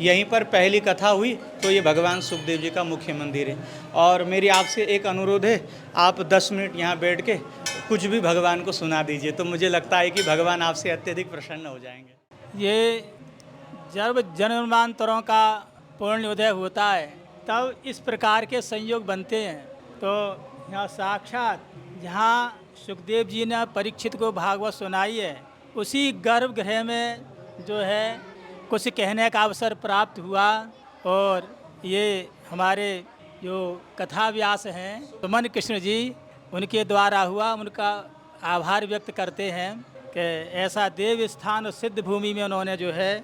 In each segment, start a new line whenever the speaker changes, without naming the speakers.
यहीं पर पहली कथा हुई तो ये भगवान सुखदेव जी का मुख्य मंदिर है। और मेरी आपसे एक अनुरोध है, आप 10 मिनट यहाँ बैठ के कुछ भी भगवान को सुना दीजिए, तो मुझे लगता है कि भगवान आपसे अत्यधिक प्रसन्न हो जाएंगे।
ये जब जन्मांतरों का पूर्णोदय होता है तब इस प्रकार के संयोग बनते हैं। तो यहाँ साक्षात जहाँ सुखदेव जी ने परीक्षित को भागवत सुनाई है, उसी गर्भगृह में जो है कुछ कहने का अवसर प्राप्त हुआ। और ये हमारे जो कथा व्यास हैं सुमन कृष्ण जी, उनके द्वारा हुआ। उनका आभार व्यक्त करते हैं कि ऐसा देव स्थान और सिद्ध भूमि में उन्होंने जो है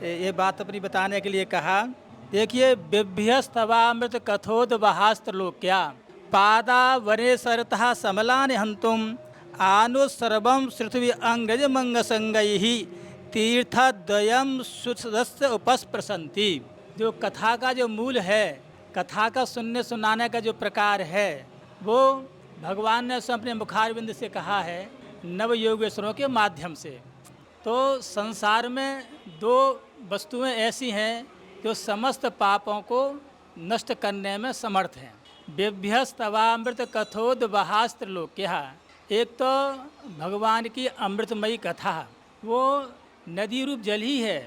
ये बात अपनी बताने के लिए कहा। देखिए, बिभ्यस्तवामृत कथोद बहास्त्रलोक्या पादा वरे सरतः समलान हंतुम आनुसर्वम श्रुतवि अंग्रज मंग संगैहि तीर्थद्वयम सुसदस्य उपस्प्रसंति। जो कथा का जो मूल है, कथा का सुनने सुनाने का जो प्रकार है, वो भगवान ने अपने मुखारविंद से कहा है नव योगेश्वरों के माध्यम से। तो संसार में दो वस्तुएं ऐसी हैं जो समस्त पापों को नष्ट करने में समर्थ हैं। बिभ्यस्तवामृत कथोद बहास्त्रलोक्या, एक तो भगवान की अमृतमयी कथा, वो नदी रूप जल ही है।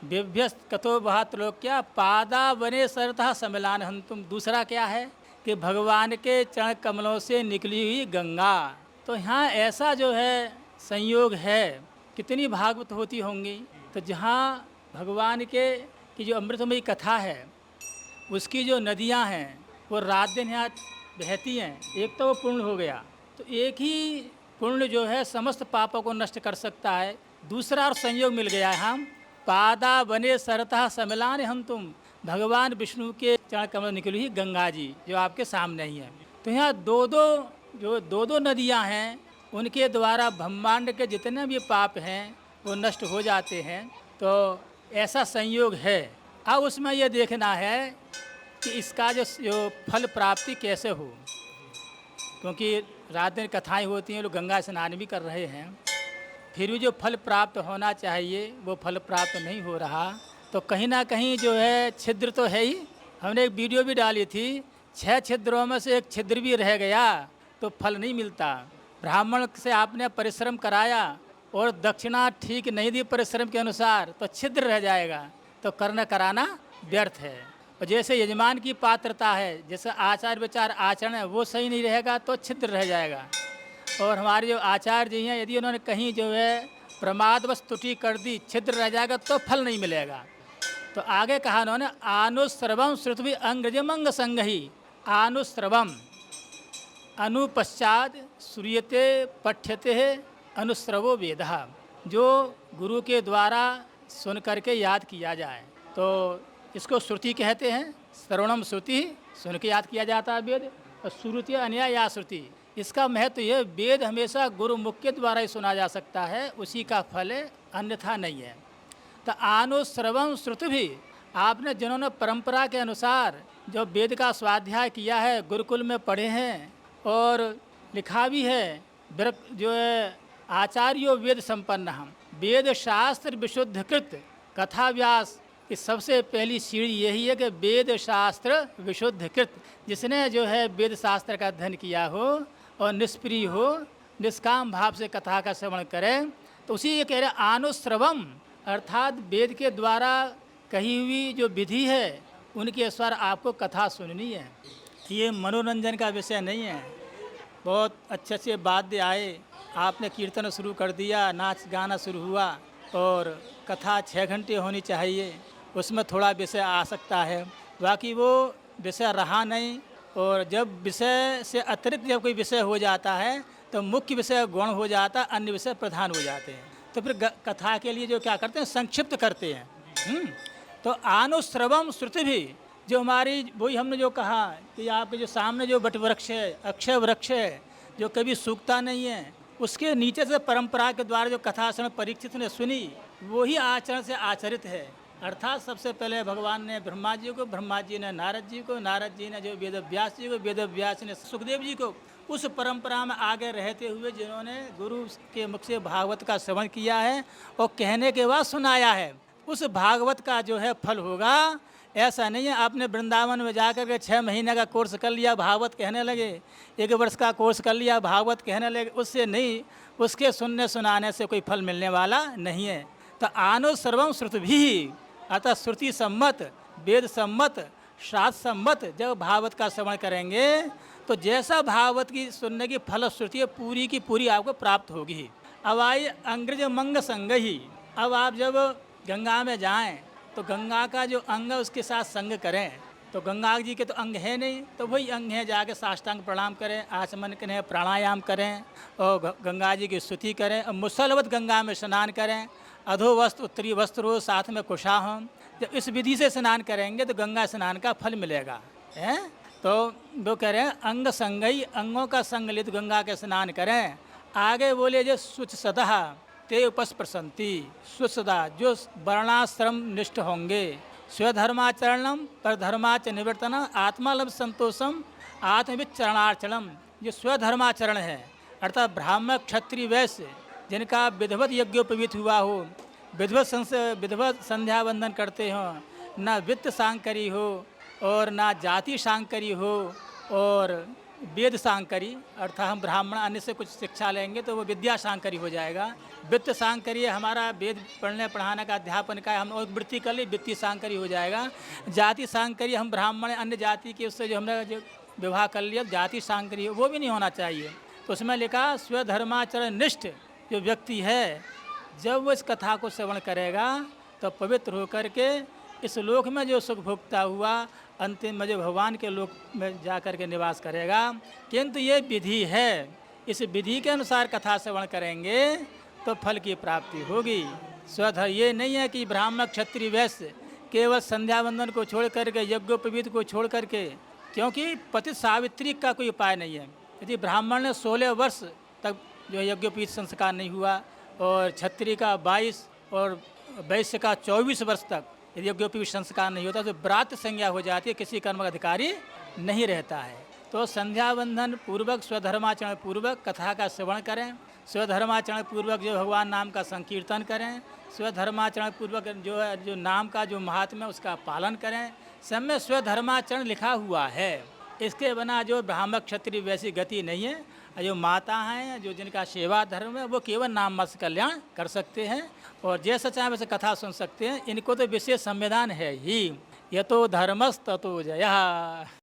बिभ्यस्त कथो बहास्त्रलोक्या पादा वने सरतः सम्मेलान हंतुम, दूसरा क्या है कि भगवान के चरण कमलों से निकली हुई गंगा। तो यहाँ ऐसा जो है संयोग है, कितनी भागवत होती होंगी। तो जहाँ भगवान के की जो अमृतमयी कथा है, उसकी जो नदियाँ हैं वो रात दिन यहाँ बहती हैं। एक तो वो पूर्ण हो गया, तो एक ही पुण्य जो है समस्त पापों को नष्ट कर सकता है। दूसरा और संयोग मिल गया है, हम पादा बने सरतः सम्मेलान हम तुम, भगवान विष्णु के चरण कमल निकली हुई गंगा जी जो आपके सामने ही है। तो यहाँ दो दो नदियाँ हैं, उनके द्वारा ब्रह्मांड के जितने भी पाप हैं वो नष्ट हो जाते हैं। तो ऐसा संयोग है। अब उसमें यह देखना है कि इसका जो फल प्राप्ति कैसे हो, क्योंकि रात दिन कथाएं होती हैं, लोग गंगा स्नान भी कर रहे हैं, फिर भी जो फल प्राप्त होना चाहिए वो फल प्राप्त नहीं हो रहा। तो कहीं ना कहीं जो है छिद्र तो है ही। हमने एक वीडियो भी डाली थी, 6 छिद्रों में से एक छिद्र भी रह गया तो फल नहीं मिलता। ब्राह्मण से आपने परिश्रम कराया और दक्षिणा ठीक नहीं दी परिश्रम के अनुसार, तो छिद्र रह जाएगा, तो कर्म कराना व्यर्थ है। और जैसे यजमान की पात्रता है, जैसे आचार विचार आचरण है, वो सही नहीं रहेगा तो छिद्र रह जाएगा। और हमारे जो आचार्य जी हैं, यदि उन्होंने कहीं जो है प्रमादवश त्रुटि कर दी, छिद्र रह जाएगा तो फल नहीं मिलेगा। तो आगे कहा उन्होंने आनुस्रवम श्रुतवि अंग्रजमंग संगहि, आनुस्रवम अनुपश्चात श्रूयते पठ्यते अनुस्रवो वेदः, जो गुरु के द्वारा सुन करके याद किया जाए तो इसको श्रुति कहते हैं। श्रवणम श्रुति, सुन के याद किया जाता है वेद। और श्रुति अन्या या श्रुति, इसका महत्व यह, वेद हमेशा गुरुमुख के द्वारा ही सुना जा सकता है, उसी का फल है, अन्यथा नहीं है। तो अनुश्रवम श्रुति भी, आपने जिन्होंने परंपरा के अनुसार जो वेद का स्वाध्याय किया है, गुरुकुल में पढ़े हैं और लिखा भी है, जो है आचार्यो वेद संपन्न हम, वेद शास्त्र विशुद्धकृत कथा व्यास की सबसे पहली सीढ़ी यही है कि वेद शास्त्र विशुद्धकृत, जिसने जो है वेद शास्त्र का अध्ययन किया हो और निष्प्रिय हो, निष्काम भाव से कथा का श्रवण करें, तो उसी ये कह रहे आनुश्रवम, अर्थात वेद के द्वारा कही हुई जो विधि है उनके अनुसार आपको कथा सुननी है। ये मनोरंजन का विषय नहीं है। बहुत अच्छे से वाद्य आए, आपने कीर्तन शुरू कर दिया, नाच गाना शुरू हुआ, और कथा 6 घंटे होनी चाहिए, उसमें थोड़ा विषय आ सकता है, बाकी वो विषय रहा नहीं। और जब विषय से अतिरिक्त जब कोई विषय हो जाता है तो मुख्य विषय गौण हो जाता है, अन्य विषय प्रधान हो जाते हैं। तो फिर कथा के लिए जो क्या करते हैं, संक्षिप्त करते हैं। तो आनुश्रवम श्रुति भी, जो हमारी वही हमने जो कहा कि आपके जो सामने जो वट वृक्ष है, अक्षय वृक्ष है, जो कभी सूखता नहीं है, उसके नीचे से परंपरा के द्वारा जो कथा समय परीक्षित ने सुनी, वही आचरण से आचरित है। अर्थात सबसे पहले भगवान ने ब्रह्मा जी को, ब्रह्मा जी ने नारद जी को, नारद जी ने जो वेद व्यास जी को, वेद व्यास ने सुखदेव जी को, उस परंपरा में आगे रहते हुए जिन्होंने गुरु के मुख से भागवत का श्रवण किया है और कहने के बाद सुनाया है, उस भागवत का जो है फल होगा। ऐसा नहीं है आपने वृंदावन में जाकर के 6 महीने का कोर्स कर लिया भागवत कहने लगे, 1 वर्ष का कोर्स कर लिया भागवत कहने लगे, उससे नहीं, उसके सुनने सुनाने से कोई फल मिलने वाला नहीं है। तो आनो सर्वम श्रुति भी, अतः श्रुति सम्मत, वेद सम्मत, शास्त्र सम्मत जब भागवत का श्रवण करेंगे तो जैसा भागवत की सुनने की फलश्रुति है पूरी की पूरी आपको प्राप्त होगी। अब आइए अंग्रेज मंग संग ही। अब आप जब गंगा में जाएं तो गंगा का जो अंग है उसके साथ संग करें। तो गंगा जी के तो अंग है नहीं, तो वही अंग है, जाके साष्टांग प्रणाम करें, आचमन करें, प्राणायाम करें और गंगा जी की स्तुति करें और मुसलवत गंगा में स्नान करें। अधो वस्त्र उत्तरी वस्त्र हो, साथ में कुशा हो। जब इस विधि से स्नान करेंगे तो गंगा स्नान का फल मिलेगा है। तो वो कह रहे हैं अंग संगई, अंगों का संग लित गंगा के स्नान करें। आगे बोले जो शुच सदा ते उपस्प्रसंति, शुच सदा जो वर्णाश्रम निष्ठ होंगे, स्वधर्माचरणम परधर्माच निवर्तनम आत्मालभ संतोषम आत्मविचरणाचरणम। जो स्वधर्माचरण है अर्थात ब्राह्मण क्षत्रिय वैश्य जिनका विधिवत यज्ञोपवीत हुआ हो, विधिवत संध्या वंदन करते हो, ना वित्त सांकरी हो और ना जाति सांकरी हो और वेद सांकरी, अर्थात हम ब्राह्मण अन्य से कुछ शिक्षा लेंगे तो वो विद्या सांकरी हो जाएगा। वित्त सांकरी हमारा वेद पढ़ने पढ़ाने का अध्यापन का है, हम और वृत्ति कर ली, वित्तीय सांकरी हो जाएगा। जाति सांकरी हम ब्राह्मण अन्य जाति के उससे जो हमने जो विवाह कर लिया जाति सांकरी वो भी नहीं होना चाहिए। तो उसमें लिखा स्वधर्माचरण निष्ठ जो व्यक्ति है जब वो इस कथा को श्रवण करेगा तो पवित्र होकर के इस लोक में जो सुख भोगता हुआ अंतिम में जो भगवान के लोक में जा कर के निवास करेगा। किंतु ये विधि है, इस विधि के अनुसार कथा श्रवण करेंगे तो फल की प्राप्ति होगी। स्वधर्म ये नहीं है कि ब्राह्मण क्षत्रिय वैश्य केवल संध्या वंदन को छोड़ करके यज्ञोपवीत को छोड़ करके, क्योंकि पति सावित्री का कोई उपाय नहीं है। यदि ब्राह्मण ने 16 वर्ष तक जो यज्ञोपवीत संस्कार नहीं हुआ और क्षत्रिय का 22 और वैश्य का 24 वर्ष तक यदि यज्ञोपवीत संस्कार नहीं होता तो व्रात संज्ञा हो जाती है, किसी कर्म का अधिकारी नहीं रहता है। तो संध्या वंदन पूर्वक स्वधर्माचरण पूर्वक कथा का श्रवण करें, स्वधर्माचरण पूर्वक जो भगवान नाम का संकीर्तन करें, स्वधर्माचरण पूर्वक जो नाम का जो महात्म्य है उसका पालन करें। सब में स्वधर्माचरण लिखा हुआ है, इसके बिना जो ब्राह्मण क्षत्रिय वैसी गति नहीं है। जो माता हैं जो जिनका सेवा धर्म है वो केवल नाम मत कल्याण कर सकते हैं और जैसा चाहे वैसे कथा सुन सकते हैं। इनको तो विशेष संविधान है ही, यतो धर्मस्ततो जयः।